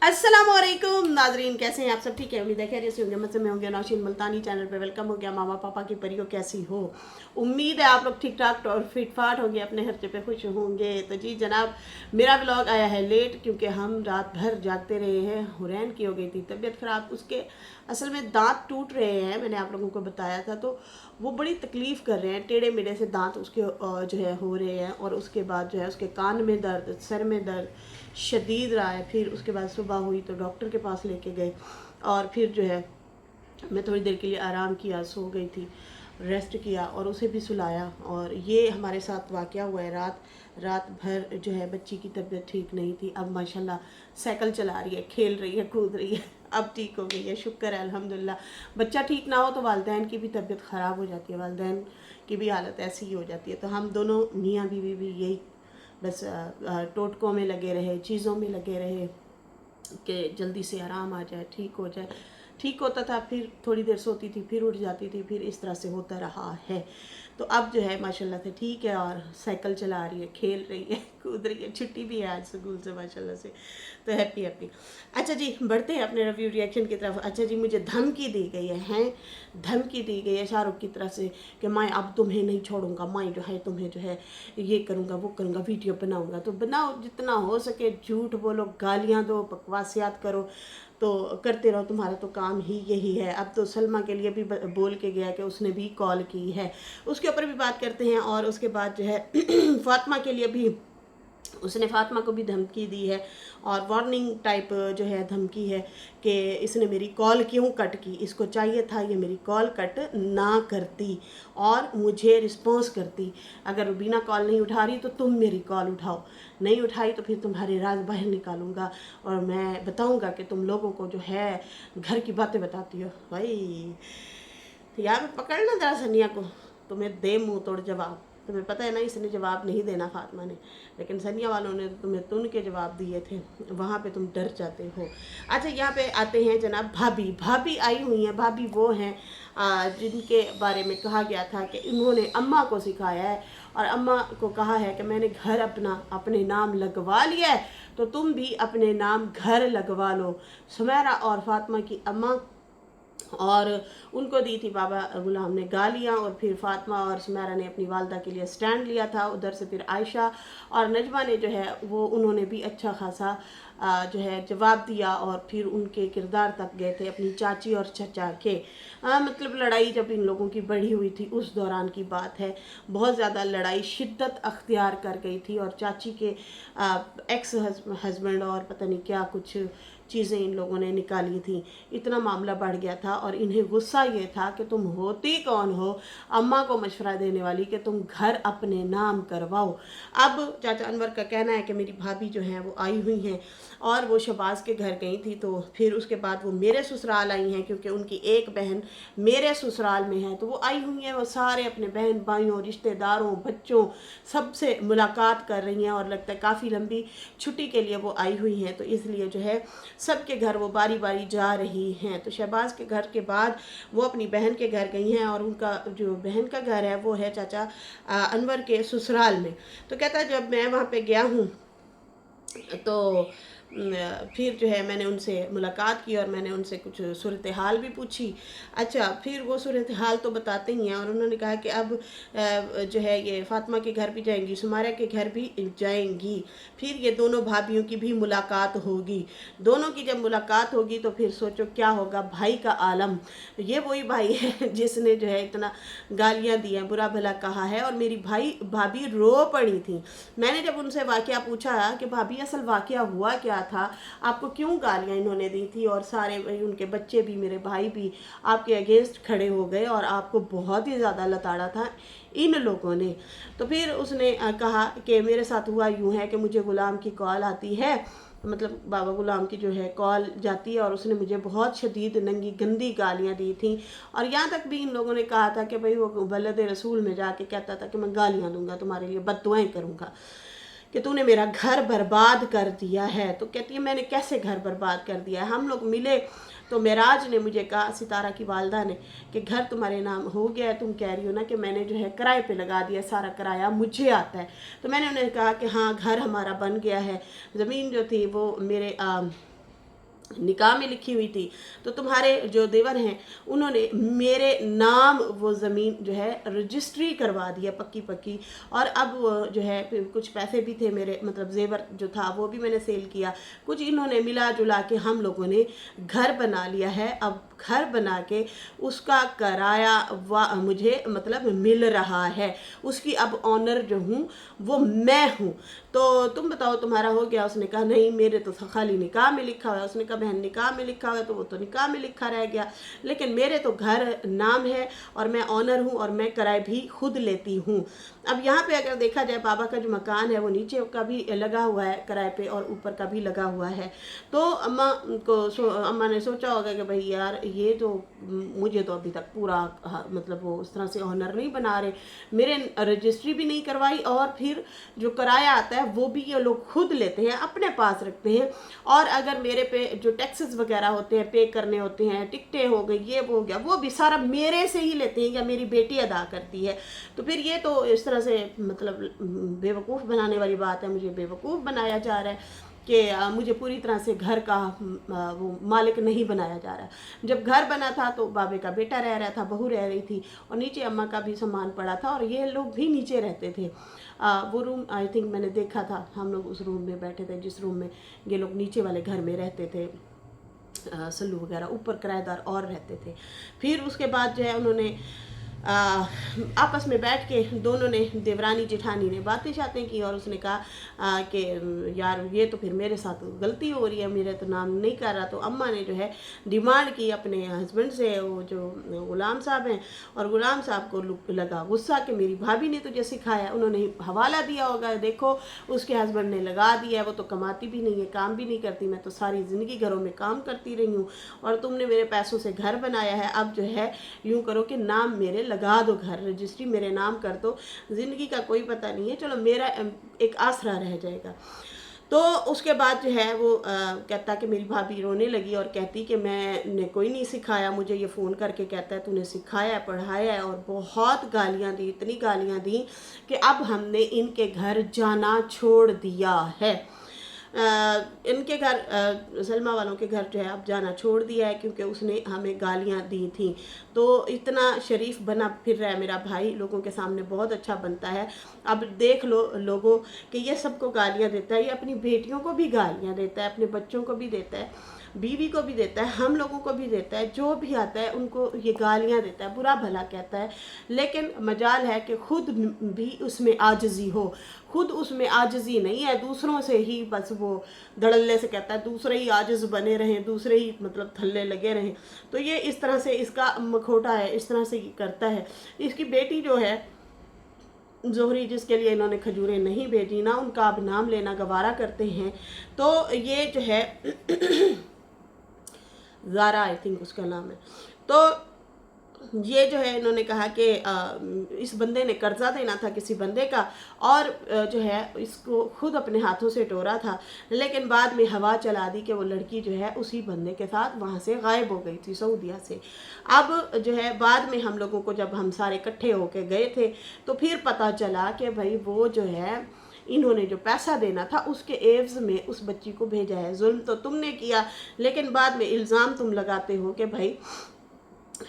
अस्सलामुअलैकुम नाजरीन, कैसे हैं आप सब? ठीक है, उम्मीद है खैरियत से होंगे, मज़े में होंगे। नौशीन मुल्तानी चैनल पे वेलकम हो गया। मामा पापा की परियों कैसी हो? उम्मीद है आप लोग ठीक ठाक और फिट फाट होंगे, अपने हर्चे पे खुश होंगे। तो जी जनाब, मेरा व्लॉग आया है लेट क्योंकि हम रात भर जागते रहे हैं। हुरैन की हो गई थी तबीयत ख़राब, उसके असल में दांत टूट रहे हैं, मैंने आप लोगों को बताया था। तो वो बड़ी तकलीफ़ कर रहे हैं, टेढ़े मेढ़े से दांत उसके जो है हो रहे हैं। और उसके बाद जो है उसके कान में दर्द, सर में दर्द शदीद रहा है। फिर उसके बाद सुबह हुई तो डॉक्टर के पास लेके गए और फिर जो है मैं थोड़ी देर के लिए आराम किया, सो गई थी, रेस्ट किया और उसे भी सुलाया। और ये हमारे साथ वाक़या हुआ है। रात भर जो है बच्ची की तबीयत ठीक नहीं थी। अब माशाल्लाह साइकिल चला रही है, खेल रही है, कूद रही है, अब ठीक हो गई है, शुक्र है अल्हम्दुलिल्लाह। बच्चा ठीक ना हो तो वालिदैन की भी तबीयत ख़राब हो जाती है, वालिदैन की भी हालत ऐसी ही हो जाती है। तो हम दोनों मियाँ बीवी भी यही बस टोटकों में लगे रहे, चीज़ों में लगे रहे कि जल्दी से आराम आ जाए, ठीक हो जाए। ठीक होता था, फिर थोड़ी देर सोती थी, फिर उठ जाती थी, फिर इस तरह से होता रहा है। तो अब जो है माशाल्लाह से ठीक है और साइकिल चला रही है, खेल रही है, कूद रही है। छुट्टी भी है आज स्कूल से माशाल्लाह से, तो हैप्पी हैप्पी। अच्छा जी, बढ़ते हैं अपने रिव्यू रिएक्शन की तरफ। अच्छा जी, मुझे धमकी दी गई है, धमकी दी गई है शाहरुख की तरफ से कि मैं अब तुम्हें नहीं छोड़ूंगा, मैं जो है तुम्हें जो है ये करूँगा, वो करूँगा, वीडियो बनाऊँगा। तो बनाओ, जितना हो सके झूठ बोलो, गालियाँ दो, बकवासियात करो, तो करते रहो, तुम्हारा तो काम ही यही है। अब तो सलमा के लिए भी बोल के गया कि उसने भी कॉल की है, उसके ऊपर भी बात करते हैं। और उसके बाद जो है फातिमा के लिए भी उसने फातिमा को भी धमकी दी है और वार्निंग टाइप जो है धमकी है कि इसने मेरी कॉल क्यों कट की, इसको चाहिए था ये मेरी कॉल कट ना करती और मुझे रिस्पॉन्स करती। अगर रुबीना कॉल नहीं उठा रही तो तुम मेरी कॉल उठाओ, नहीं उठाई तो फिर तुम्हारे राज बाहर निकालूंगा और मैं बताऊंगा कि तुम लोगों को जो है घर की बातें बताती हो। भाई यहाँ पे पकड़ना जरा सनिया को, तुम्हें दे मुंह तोड़ जवाब। तुम्हें पता है ना इसने जवाब नहीं देना फातिमा ने, लेकिन सनिया वालों ने तुम्हें तुन के जवाब दिए थे, वहाँ पे तुम डर जाते हो। अच्छा, यहाँ पे आते हैं जनाब भाभी। भाभी आई हुई हैं। भाभी वो हैं जिनके बारे में कहा गया था कि इन्होंने अम्मा को सिखाया है और अम्मा को कहा है कि मैंने घर अपने नाम लगवा लिया है, तो तुम भी अपने नाम घर लगवा लो। सुमेरा और फातिमा की अम्मा, और उनको दी थी बाबा गुलाम ने गालियाँ। और फिर फातिमा और सुमेरा ने अपनी वालदा के लिए स्टैंड लिया था। उधर से फिर आयशा और नजमा ने जो है वो उन्होंने भी अच्छा खासा जो है जवाब दिया और फिर उनके किरदार तक गए थे अपनी चाची और चचा के। मतलब लड़ाई जब इन लोगों की बढ़ी हुई थी उस दौरान की बात है, बहुत ज़्यादा लड़ाई शिद्दत अख्तियार कर गई थी और चाची के एक्स हस्बैंड और पता नहीं क्या कुछ चीज़ें इन लोगों ने निकाली थी। इतना मामला बढ़ गया था और इन्हें गुस्सा ये था कि तुम होती कौन हो अम्मा को मशवरा देने वाली कि तुम घर अपने नाम करवाओ। अब चाचा अनवर का कहना है कि मेरी भाभी जो हैं वो आई हुई हैं और वो शहबाज के घर गई थी, तो फिर उसके बाद वो मेरे ससुराल आई हैं क्योंकि उनकी एक बहन मेरे ससुराल में है। तो वो आई हुई हैं, वो सारे अपने बहन भाइयों, रिश्तेदारों, बच्चों सबसे मुलाकात कर रही हैं और लगता है काफ़ी लंबी छुट्टी के लिए वो आई हुई हैं। तो इसलिए जो है सबके घर वो बारी बारी जा रही हैं। तो शहबाज के घर के बाद वो अपनी बहन के घर गई हैं और उनका जो बहन का घर है वो है चाचा अनवर के ससुराल में। तो कहता है जब मैं वहाँ पे गया हूँ तो फिर जो है मैंने उनसे मुलाकात की और मैंने उनसे कुछ सूरत हाल भी पूछी। अच्छा, फिर वो सूरत हाल तो बताते ही हैं और उन्होंने कहा कि अब जो है ये फातिमा के घर भी जाएंगी, सुमारा के घर भी जाएंगी, फिर ये दोनों भाभीयों की भी मुलाकात होगी। दोनों की जब मुलाकात होगी तो फिर सोचो क्या होगा भाई का आलम। ये वही भाई है जिसने जो है इतना गालियाँ दी हैं, बुरा भला कहा है और मेरी भाभी रो पड़ी थी। मैंने जब उनसे वाकया पूछा कि भाभी असल वाकया हुआ क्या था, आपको क्यों गालियाँ इन्होंने दी थी और सारे उनके बच्चे भी, मेरे भाई भी आपके अगेंस्ट खड़े हो गए और आपको बहुत ही ज़्यादा लताड़ा था इन लोगों ने। तो फिर उसने कहा कि मेरे साथ हुआ यूँ है कि मुझे गुलाम की कॉल आती है, मतलब बाबा गुलाम की जो है कॉल जाती है और उसने मुझे बहुत शदीद नंगी गंदी गालियाँ दी थी। और यहाँ तक भी इन लोगों ने कहा था कि भाई वो बलद रसूल में जाके कहता था कि मैं गालियाँ दूंगा, तुम्हारे लिए बद्दुआएं करूँगा कि तूने मेरा घर बर्बाद कर दिया है। तो कहती है मैंने कैसे घर बर्बाद कर दिया है? हम लोग मिले तो मेराज ने मुझे कहा, सितारा की वालदा ने, कि घर तुम्हारे नाम हो गया है, तुम कह रही हो ना कि मैंने जो है किराए पे लगा दिया, सारा किराया मुझे आता है। तो मैंने उन्हें कहा कि हाँ घर हमारा बन गया है, ज़मीन जो थी वो मेरे निकाह में लिखी हुई थी। तो तुम्हारे जो देवर हैं उन्होंने मेरे नाम वो ज़मीन जो है रजिस्ट्री करवा दी है पक्की पक्की। और अब वो जो है फिर कुछ पैसे भी थे मेरे, मतलब जेवर जो था वो भी मैंने सेल किया। कुछ इन्होंने मिला जुला के हम लोगों ने घर बना लिया है। अब घर बना के उसका किराया मुझे मतलब मिल रहा है, उसकी अब ऑनर जो हूँ वो मैं हूँ। तो तुम बताओ तुम्हारा हो गया? उसने कहा नहीं, मेरे तो खाली निकाह में लिखा हुआ है। उसने कहा बहन निकाह में लिखा हुआ है तो वो तो निकाह में लिखा रह गया, लेकिन मेरे तो घर नाम है और मैं ऑनर हूँ और मैं किराए भी खुद लेती हूँ। अब यहाँ पे अगर देखा जाए बाबा का जो मकान है वो नीचे का भी लगा हुआ है किराए पे और ऊपर का भी लगा हुआ है। तो अम्मा ने सोचा होगा कि भाई यार ये तो मुझे तो अभी तक पूरा मतलब वो उस तरह से ऑनर नहीं बना रहे, मेरे रजिस्ट्री भी नहीं करवाई और फिर जो किराया आता है वो भी ये लोग खुद लेते हैं, अपने पास रखते हैं। और अगर मेरे पे जो टैक्सेस वगैरह होते हैं पे करने होते हैं, टिकटें हो गई, ये वो हो गया, वो भी सारा मेरे से ही लेते हैं या मेरी बेटी अदा करती है। तो फिर ये तो इस तरह से मतलब बेवकूफ़ बनाने वाली बात है, मुझे बेवकूफ़ बनाया जा रहा है कि मुझे पूरी तरह से घर का वो मालिक नहीं बनाया जा रहा। जब घर बना था तो बाबे का बेटा रह रहा था, बहू रह रही थी और नीचे अम्मा का भी सामान पड़ा था और ये लोग भी नीचे रहते थे। वो रूम आई थिंक मैंने देखा था, हम लोग उस रूम में बैठे थे जिस रूम में ये लोग नीचे वाले घर में रहते थे। सल्लू वगैरह ऊपर किराएदार और रहते थे। फिर उसके बाद जो है उन्होंने आपस में बैठ के दोनों ने, देवरानी जेठानी ने बातें शातें की और उसने कहा कि यार ये तो फिर मेरे साथ गलती हो रही है, मेरे तो नाम नहीं कर रहा। तो अम्मा ने जो है डिमांड की अपने हस्बैंड से, वो जो गुलाम साहब हैं, और गुलाम साहब को लगा गुस्सा कि मेरी भाभी ने तुझे सिखाया। उन्होंने हवाला दिया होगा, देखो उसके हस्बैंड ने लगा दिया है, वो तो कमाती भी नहीं है, काम भी नहीं करती, मैं तो सारी ज़िंदगी घरों में काम करती रही हूँ और तुमने मेरे पैसों से घर बनाया है, अब जो है यूँ करो कि नाम मेरे लगा दो, घर रजिस्ट्री मेरे नाम कर दो, ज़िंदगी का कोई पता नहीं है, चलो मेरा एक आसरा रह जाएगा। तो उसके बाद जो है वो कहता कि मेरी भाभी रोने लगी और कहती कि मैंने कोई नहीं सिखाया, मुझे ये फ़ोन करके कहता है तूने सिखाया है, पढ़ाया है, और बहुत गालियाँ दी, इतनी गालियाँ दी कि अब हमने इनके घर जाना छोड़ दिया है। इनके घर सलमा वालों के घर जो है अब जाना छोड़ दिया है क्योंकि उसने हमें गालियाँ दी थी। तो इतना शरीफ बना फिर रहा है मेरा भाई, लोगों के सामने बहुत अच्छा बनता है। अब देख लो लोगों कि ये सबको गालियाँ देता है, ये अपनी बेटियों को भी गालियाँ देता है, अपने बच्चों को भी देता है, बीवी को भी देता है, हम लोगों को भी देता है, जो भी आता है उनको ये गालियाँ देता है, बुरा भला कहता है। लेकिन मजाल है कि खुद भी उसमें आजिज़ी हो, खुद उसमें आजिज़ी नहीं है, दूसरों से ही बस वो धड़ल्ले से कहता है दूसरे ही आजिज़ बने रहें, दूसरे ही मतलब थल्ले लगे रहें। तो ये इस तरह से इसका मखोटा है, इस तरह से करता है। इसकी बेटी जो है जोहरी, जिसके लिए इन्होंने खजूरें नहीं भेजी ना, उनका अब नाम लेना गवारा करते हैं। तो ये जो है ज़ारा आई थिंक उसका नाम है। तो ये जो है इन्होंने कहा कि इस बंदे ने कर्जा देना था किसी बंदे का और जो है इसको खुद अपने हाथों से टोरा था, लेकिन बाद में हवा चला दी कि वो लड़की जो है उसी बंदे के साथ वहाँ से गायब हो गई थी सऊदीया से। अब जो है बाद में हम लोगों को जब हम सारे इकट्ठे होके गए थे तो फिर पता चला कि भाई वो जो है इन्होंने जो पैसा देना था उसके एवज में उस बच्ची को भेजा है। जुल्म तो तुमने किया, लेकिन बाद में इल्ज़ाम तुम लगाते हो कि भाई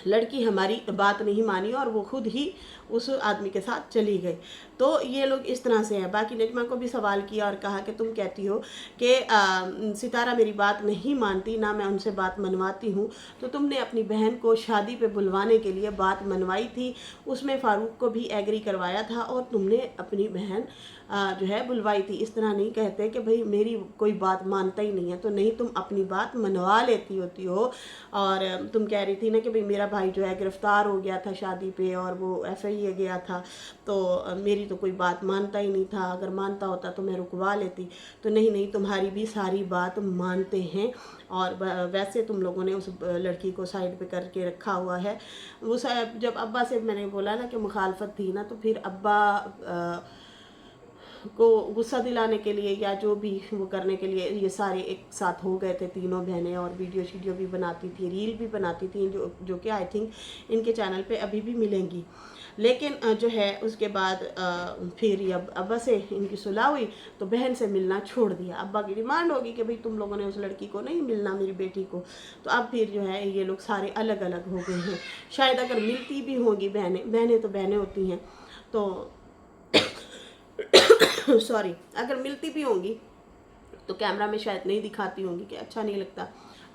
लड़की हमारी बात नहीं मानी और वो खुद ही उस आदमी के साथ चली गई। तो ये लोग इस तरह से हैं। बाकी नजमा को भी सवाल किया और कहा कि तुम कहती हो कि सितारा मेरी बात नहीं मानती, ना मैं उनसे बात मनवाती हूँ, तो तुमने अपनी बहन को शादी पे बुलवाने के लिए बात मनवाई थी, उसमें फ़ारूक को भी एग्री करवाया था और तुमने अपनी बहन जो है बुलवाई थी। इस तरह नहीं कहते कि भाई मेरी कोई बात मानता ही नहीं है, तो नहीं तुम अपनी बात मनवा लेती होती हो। और तुम कह रही थी ना कि भाई मेरा भाई जो है गिरफ़्तार हो गया था शादी पे और वो FIA गया था, तो मेरी तो कोई बात मानता ही नहीं था, अगर मानता होता तो मैं रुकवा लेती। तो नहीं, तुम्हारी भी सारी बात मानते हैं। और वैसे तुम लोगों ने उस लड़की को साइड पे करके रखा हुआ है। वो जब अब्बा से मैंने बोला ना कि मुखालफत थी ना, तो फिर अब्बा को गुस्सा दिलाने के लिए या जो भी वो करने के लिए ये सारे एक साथ हो गए थे तीनों बहनें, और वीडियो शीडियो भी बनाती थी, रील भी बनाती थी, जो कि आई थिंक इनके चैनल पे अभी भी मिलेंगी। लेकिन जो है उसके बाद फिर ये अब्बा से इनकी सुलह हुई तो बहन से मिलना छोड़ दिया। अब्बा की डिमांड होगी कि भाई तुम लोगों ने उस लड़की को नहीं मिलना, मेरी बेटी को, तो अब फिर जो है ये लोग सारे अलग अलग हो गए हैं। शायद अगर मिलती भी होंगी बहनें तो बहनें होती हैं, तो सॉरी, अगर मिलती भी होंगी तो कैमरा में शायद नहीं दिखाती होंगी कि अच्छा नहीं लगता,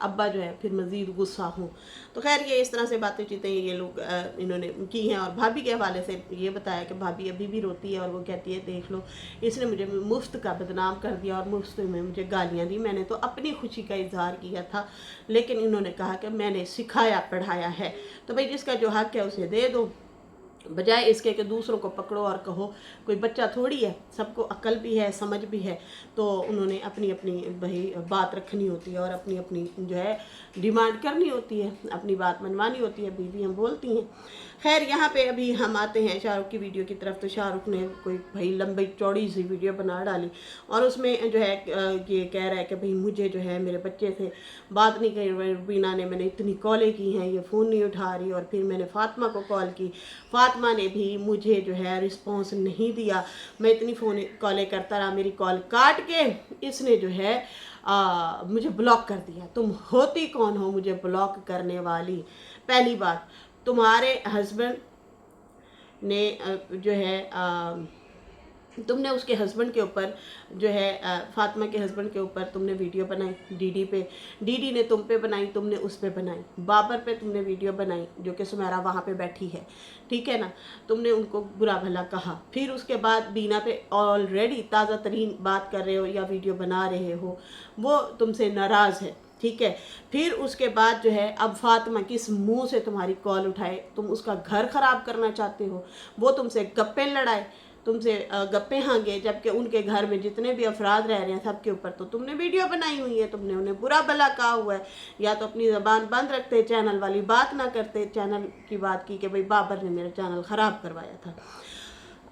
अब्बा जो है फिर मज़ीद गुस्सा हो। तो खैर ये इस तरह से बातें चीतें ये लोग इन्होंने की हैं। और भाभी के हवाले से ये बताया कि भाभी अभी भी रोती है और वो कहती है देख लो इसने मुझे मुफ्त का बदनाम कर दिया और मुफ्त में मुझे गालियाँ दी। मैंने तो अपनी खुशी का इजहार किया था, लेकिन इन्होंने कहा कि मैंने सिखाया पढ़ाया है, तो भाई जिसका जो हक है उसे दे दो, बजाय इसके कि दूसरों को पकड़ो और कहो। कोई बच्चा थोड़ी है, सबको अक्ल भी है, समझ भी है, तो उन्होंने अपनी अपनी भाई बात रखनी होती है और अपनी अपनी जो है डिमांड करनी होती है, अपनी बात मनवानी होती है, बीवी हम बोलती हैं। खैर यहाँ पे अभी हम आते हैं शाहरुख की वीडियो की तरफ। तो शाहरुख ने कोई भाई लंबी चौड़ी सी वीडियो बना डाली और उसमें जो है ये कह रहा है कि भाई मुझे जो है मेरे बच्चे से बात नहीं करी, रुबीना ने, मैंने इतनी कॉलें की हैं, ये फ़ोन नहीं उठा रही, और फिर मैंने फ़ातिमा को कॉल की, फ़ातिमा ने भी मुझे जो है रिस्पॉन्स नहीं दिया, मैं इतनी फ़ोन कॉलें करता रहा, मेरी कॉल काट के इसने जो है मुझे ब्लॉक कर दिया। तुम होती कौन हो मुझे ब्लॉक करने वाली? पहली बात, तुम्हारे हस्बैंड ने जो है तुमने उसके हस्बैंड के ऊपर जो है फातिमा के हस्बैंड के ऊपर तुमने वीडियो बनाई डीडी पे, डीडी ने तुम पे बनाई, तुमने उस पे बनाई, बाबर पे तुमने वीडियो बनाई जो कि सुमेरा वहाँ पे बैठी है, ठीक है ना, तुमने उनको बुरा भला कहा। फिर उसके बाद बीना पे ऑलरेडी ताज़ा तरीन बात कर रहे हो या वीडियो बना रहे हो, वो तुमसे नाराज़ है, ठीक है। फिर उसके बाद जो है अब फातिमा किस मुंह से तुम्हारी कॉल उठाए, तुम उसका घर ख़राब करना चाहते हो, वो तुमसे गप्पे लड़ाए, तुमसे गप्पे हाँगे, जबकि उनके घर में जितने भी अफराद रह रहे हैं सबके ऊपर तो तुमने वीडियो बनाई हुई है, तुमने उन्हें बुरा भला कहा हुआ है। या तो अपनी ज़बान बंद रखते, चैनल वाली बात ना करते, चैनल की बात की कि भाई बाबर ने मेरा चैनल ख़राब करवाया था।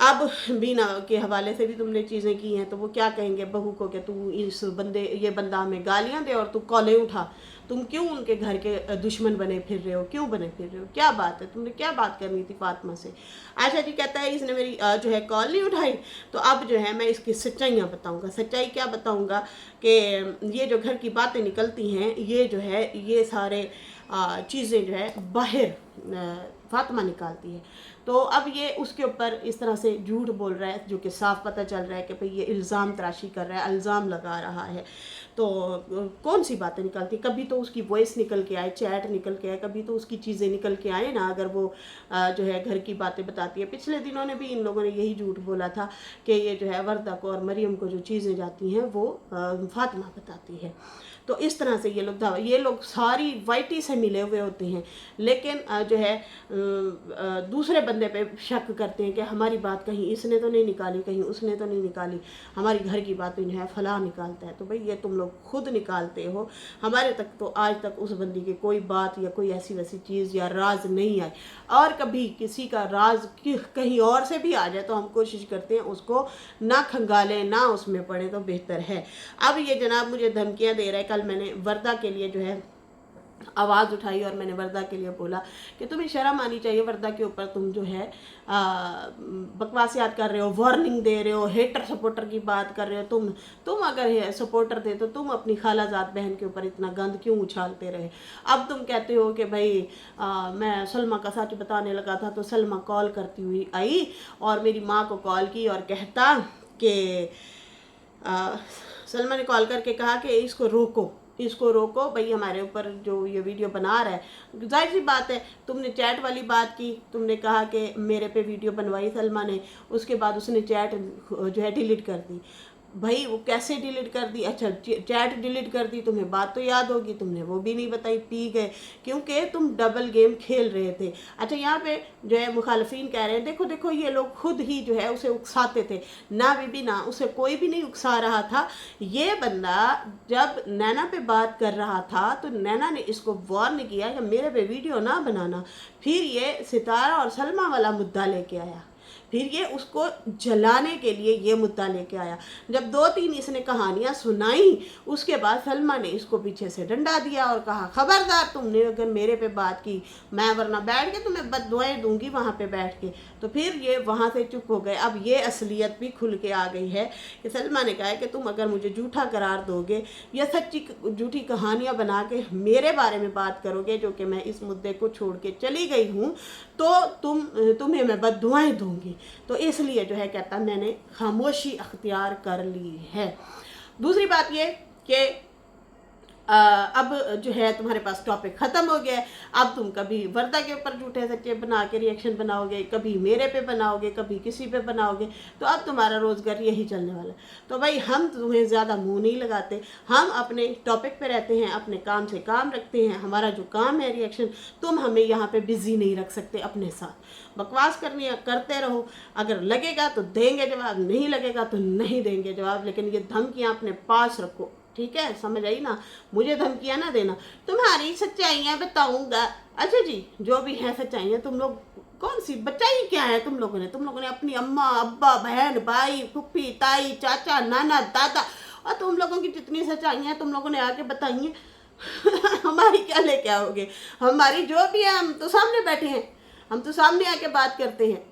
अब बीना के हवाले से भी तुमने चीज़ें की हैं, तो वो क्या कहेंगे बहू को कि तू ये बंदा हमें गालियाँ दे और तू कॉलें उठा, तुम क्यों उनके घर के दुश्मन बने फिर रहे हो, क्यों बने फिर रहे हो, क्या बात है, तुमने क्या बात करनी थी फातिमा से? आयशा जी कहता है इसने मेरी जो है कॉल नहीं उठाई, तो अब जो है मैं इसकी सच्चाइयाँ बताऊँगा। सच्चाई क्या बताऊँगा कि ये जो घर की बातें निकलती हैं, ये जो है ये सारे चीज़ें जो है बाहर फातिमा निकालती है। तो अब ये उसके ऊपर इस तरह से झूठ बोल रहा है, जो कि साफ पता चल रहा है कि भाई ये इल्ज़ाम तराशी कर रहा है, इल्ज़ाम लगा रहा है। तो कौन सी बातें निकलती, कभी तो उसकी वॉइस निकल के आए, चैट निकल के आए, कभी तो उसकी चीज़ें निकल के आए ना, अगर वो जो है घर की बातें बताती है। पिछले दिनों ने भी इन लोगों ने यही झूठ बोला था कि ये जो है वर्दा को और मरियम को जो चीज़ें जाती हैं वो फातिमा बताती है। तो इस तरह से ये लोग सारी वाइटी से मिले हुए होते हैं, लेकिन जो है दूसरे बंदे पे शक करते हैं कि हमारी बात कहीं इसने तो नहीं निकाली, कहीं उसने तो नहीं निकाली, हमारी घर की बातें जो है फलां निकालता है। तो भाई ये तुम लोग खुद निकालते हो, हमारे तक तो आज तक उस बंदी की कोई बात या कोई ऐसी वैसी चीज़ या राज नहीं आई, और कभी किसी का राज कहीं और से भी आ जाए तो हम कोशिश करते हैं उसको ना खंगालें, ना उसमें पड़े तो बेहतर है। अब ये जनाब मुझे धमकियाँ दे रहा है। कल मैंने वर्दा के लिए जो है आवाज़ उठाई और मैंने वर्दा के लिए बोला कि तुम्हें शर्म आनी चाहिए, वर्दा के ऊपर तुम जो है बकवासियात कर रहे हो, वार्निंग दे रहे हो, हेटर सपोर्टर की बात कर रहे हो। तुम अगर सपोर्टर थे तो तुम अपनी खालाजाद बहन के ऊपर इतना गंद क्यों उछालते रहे? अब तुम कहते हो कि भाई मैं सलमा का सच बताने लगा था तो सलमा कॉल करती हुई आई और मेरी माँ को कॉल की और कहता कि सलमा ने कॉल करके कहा कि इसको रोको भाई, हमारे ऊपर जो ये वीडियो बना रहा है। जाहिर सी बात है, तुमने चैट वाली बात की, तुमने कहा कि मेरे पे वीडियो बनवाई सलमा ने, उसके बाद उसने चैट जो है डिलीट कर दी। भाई वो कैसे डिलीट कर दी? अच्छा चैट डिलीट कर दी, तुम्हें बात तो याद होगी, तुमने वो भी नहीं बताई, पी गए, क्योंकि तुम डबल गेम खेल रहे थे। अच्छा यहाँ पे जो है मुखालफिन कह रहे हैं देखो देखो ये लोग खुद ही जो है उसे उकसाते थे। ना बीबी ना, उसे कोई भी नहीं उकसा रहा था। ये बंदा जब नैना पे बात कर रहा था तो नैना ने इसको वार्न किया कि मेरे पे वीडियो ना बनाना, फिर ये सितारा और सलमा वाला मुद्दा लेके आया, फिर ये उसको जलाने के लिए ये मुद्दा लेके आया। जब 2-3 इसने कहानियाँ सुनाई, उसके बाद सलमा ने इसको पीछे से डंडा दिया और कहा खबरदार तुमने अगर मेरे पे बात की मैं वरना बैठ के तुम्हें बददुआएं दूंगी वहाँ पे बैठ के। तो फिर ये वहाँ से चुप हो गए। अब ये असलियत भी खुल के आ गई है कि सलमा ने कहा है कि तुम अगर मुझे झूठा करार दोगे या सच्ची झूठी कहानियाँ बना के मेरे बारे में बात करोगे जो कि मैं इस मुद्दे को छोड़ के चली गई हूँ, तो तुम्हें मैं बददुआएं दूंगी। तो इसलिए जो है कहता मैंने खामोशी अख्तियार कर ली है। दूसरी बात ये कि अब जो है तुम्हारे पास टॉपिक ख़त्म हो गया है। अब तुम कभी वर्दा के ऊपर झूठे सच्चे बना के रिएक्शन बनाओगे, कभी मेरे पे बनाओगे, कभी किसी पे बनाओगे, तो अब तुम्हारा रोज़गार यही चलने वाला है। तो भाई हम तुम्हें ज़्यादा मुंह नहीं लगाते, हम अपने टॉपिक पे रहते हैं, अपने काम से काम रखते हैं। हमारा जो काम है रिएक्शन, तुम हमें यहाँ पे बिजी नहीं रख सकते अपने साथ। बकवास करनी है करते रहो, अगर लगेगा तो देंगे जवाब, नहीं लगेगा तो नहीं देंगे जवाब, लेकिन ये धमकियाँ अपने पास रखो, ठीक है? समझ आई ना? मुझे धमकियाँ ना देना। तुम्हारी सच्चाइयाँ बताऊंगा। अच्छा जी, जो भी है सच्चाइयाँ, तुम लोग कौन सी बच्चाई क्या है तुम लोगों ने अपनी अम्मा अब्बा बहन भाई फुप्पी ताई चाचा नाना दादा और तुम लोगों की जितनी सच्चाइयाँ तुम लोगों ने आके बताई हैं हमारी क्या लेके आओगे? हमारी जो भी है, हम तो सामने बैठे हैं, हम तो सामने आके बात करते हैं।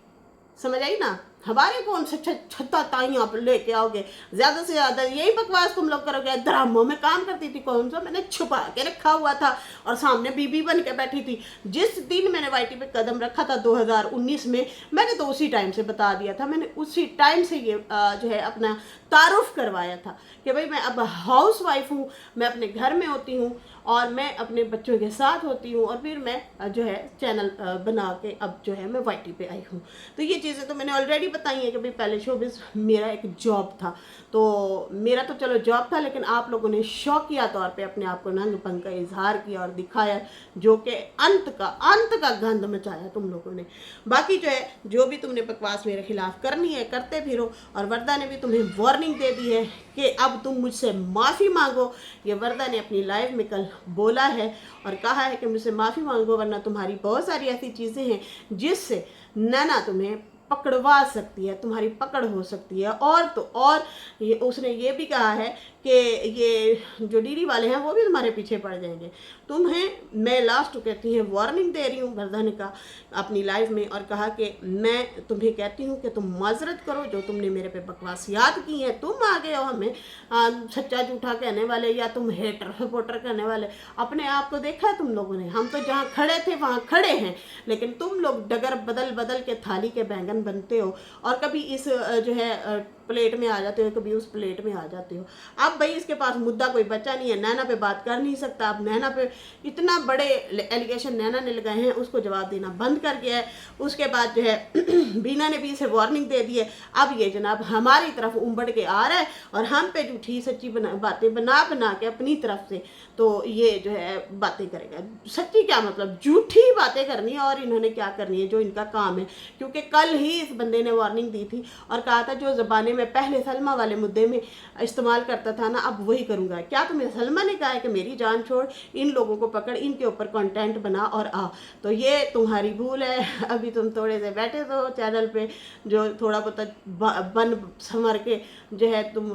समझ आई ना? हमारे कौन से छत्ता ताई आप लेके आओगे? ज़्यादा से ज़्यादा यही बकवास तुम लोग करोगे। ड्रामों में काम करती थी, कौन सा मैंने छुपा के रखा हुआ था और सामने बीबी बन के बैठी थी। जिस दिन मैंने वाईटी पे कदम रखा था 2019 में, मैंने तो उसी टाइम से बता दिया था। मैंने उसी टाइम से ये जो है अपना तारुफ करवाया था कि भाई मैं अब हाउस वाइफ हूँ, मैं अपने घर में होती हूँ और मैं अपने बच्चों के साथ होती हूँ और फिर मैं जो है चैनल बना के अब जो है मैं वाईटी पे आई हूँ। तो ये चीज़ें तो मैंने ऑलरेडी बताई है कि भाई पहले शोबिज़ मेरा एक जॉब था, तो मेरा तो चलो जॉब था, लेकिन आप लोगों ने शौकिया तौर पे अपने आप को नंग पंग का इजहार किया और दिखाया, जो कि अंत का गंद मचाया तुम लोगों ने। बाकी जो है जो भी तुमने बकवास मेरे खिलाफ करनी है करते फिरो। और वर्दा ने भी तुम्हें वार्निंग दे दी है कि अब तुम मुझसे माफ़ी मांगो। ये वर्दा ने अपनी लाइव में कल बोला है और कहा है कि मुझसे माफ़ी मांगो, वरना तुम्हारी बहुत सारी ऐसी चीज़ें हैं जिससे नैना तुम्हें पकड़वा सकती है, तुम्हारी पकड़ हो सकती है। और तो और ये उसने ये भी कहा है कि ये जो डीडी वाले हैं वो भी तुम्हारे पीछे पड़ जाएंगे। तुम्हें मैं लास्ट कहती हैं वार्निंग दे रही हूँ, वर्दा ने कहा अपनी लाइफ में, और कहा कि मैं तुम्हें कहती हूँ कि तुम माजरत करो जो तुमने मेरे पे बकवास याद की है। तुम आ गए हो हमें सच्चा झूठा कहने वाले या तुम हेटर सपोर्टर कहने वाले। अपने आप को देखा है तुम लोगों ने? हम तो जहाँ खड़े थे वहाँ खड़े हैं, लेकिन तुम लोग डगर बदल बदल के थाली के बैंगन बनते हो और कभी इस जो है प्लेट में आ जाते हो, कभी उस प्लेट में आ जाते हो। अब भाई इसके पास मुद्दा कोई बचा नहीं है, नैना पे बात कर नहीं सकता। अब नैना पे इतना बड़े एलिगेशन नैना ने लगाए हैं, उसको जवाब देना बंद कर दिया है। उसके बाद जो है बीना ने भी इसे वार्निंग दे दी है। अब ये जनाब हमारी तरफ उमड़ के आ रहा है और हम पे झूठी सच्ची बातें बना के अपनी तरफ से तो ये जो है बातें करेगा। सच्ची क्या मतलब? झूठी बातें करनी है। और इन्होंने क्या करनी है जो इनका काम है, क्योंकि कल ही इस बंदे ने वार्निंग दी थी और कहा था जो ज़बाने में पहले सलमा वाले मुद्दे में इस्तेमाल करता था ना, अब वही करूँगा। क्या तुम्हें सलमा ने कहा है कि मेरी जान छोड़, इन लोगों को पकड़, इनके ऊपर कंटेंट बना और आ? तो ये तुम्हारी भूल है। अभी तुम थोड़े से बैठे तो चैनल पे जो थोड़ा बहुत बन संवर के जो है तुम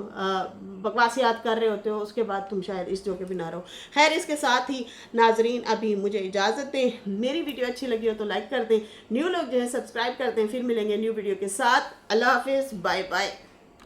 बकवास याद कर रहे होते हो, उसके बाद तुम शायद इस जो के बिना रहो। खैर, इसके साथ ही नाजरीन अभी मुझे इजाज़त दें। मेरी वीडियो अच्छी लगी हो तो लाइक कर दें, न्यू लोग जो है सब्सक्राइब कर दें। फिर मिलेंगे न्यू वीडियो के साथ। अल्लाह हाफिज़, बाय बाय।